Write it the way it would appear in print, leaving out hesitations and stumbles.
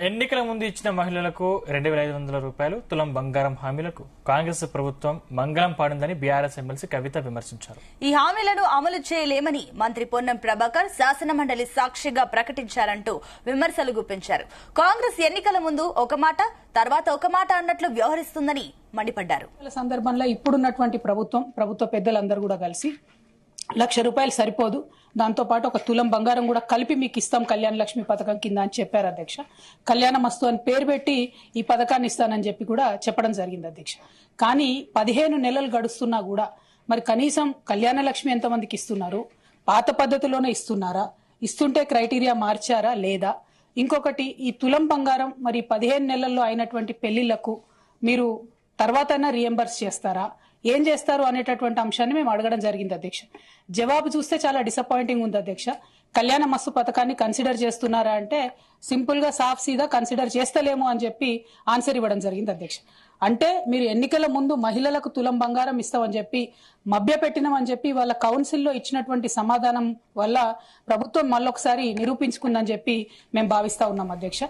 ఎన్నికల ముందు ఇచ్చిన మహిళలకు 2,500 రూపాయలు తులం బంగారం హామీలకు కాంగ్రెస్ ప్రభుత్వం మంగళం పాడిందని బీఆర్ఎస్ ఎమ్మెల్సీ కవిత విమర్శించారు. ఈ హామీలను అమలు చేయలేమని మంత్రి పొన్నం ప్రభాకర్ శాసనమండలి సాక్షిగా ప్రకటించారంటూ విమర్శలు గుప్పించారు. కాంగ్రెస్ ఎన్నికల ముందు ఒక మాట, తర్వాత ఒక మాట అన్నట్లు వ్యవహరిస్తుందని మండిపడ్డారు. సందర్భంలో ఇప్పుడున్నటువంటి ప్రభుత్వ పెద్దలందరూ కూడా కలిసి ₹1,00,000 సరిపోదు, దాంతో పాటు ఒక తులం బంగారం కూడా కలిపి మీకు ఇస్తాం కళ్యాణ లక్ష్మి పథకం కింద అని చెప్పారు అధ్యక్ష. కళ్యాణ మస్తు అని పేరు పెట్టి ఈ పథకాన్ని ఇస్తానని చెప్పి కూడా చెప్పడం జరిగింది అధ్యక్ష. కానీ 15 నెలలు గడుస్తున్నా కూడా మరి కనీసం కళ్యాణ లక్ష్మి ఎంతమందికి ఇస్తున్నారు, పాత పద్ధతిలోనే ఇస్తున్నారా, ఇస్తుంటే క్రైటీరియా మార్చారా లేదా, ఇంకొకటి ఈ తులం బంగారం మరి 15 నెలల్లో అయినటువంటి పెళ్లిళ్లకు మీరు తర్వాతైనా రీఎంబర్స్ చేస్తారా, ఏం చేస్తారు అనేటటువంటి అంశాన్ని మేము అడగడం జరిగింది అధ్యక్ష. జవాబు చూస్తే చాలా డిసప్పాయింటింగ్ ఉంది అధ్యక్ష. కళ్యాణ మస్తు పథకాన్ని కన్సిడర్ చేస్తున్నారా అంటే సింపుల్ గా సాఫ్ సీదా కన్సిడర్ చేస్తలేము అని చెప్పి ఆన్సర్ ఇవ్వడం జరిగింది అధ్యక్ష. అంటే మీరు ఎన్నికల ముందు మహిళలకు తులం బంగారం ఇస్తామని చెప్పి మభ్య పెట్టినామని చెప్పి వాళ్ళ కౌన్సిల్లో ఇచ్చినటువంటి సమాధానం వల్ల ప్రభుత్వం మళ్ళొకసారి నిరూపించుకుందని చెప్పి మేము భావిస్తా ఉన్నాం అధ్యక్ష.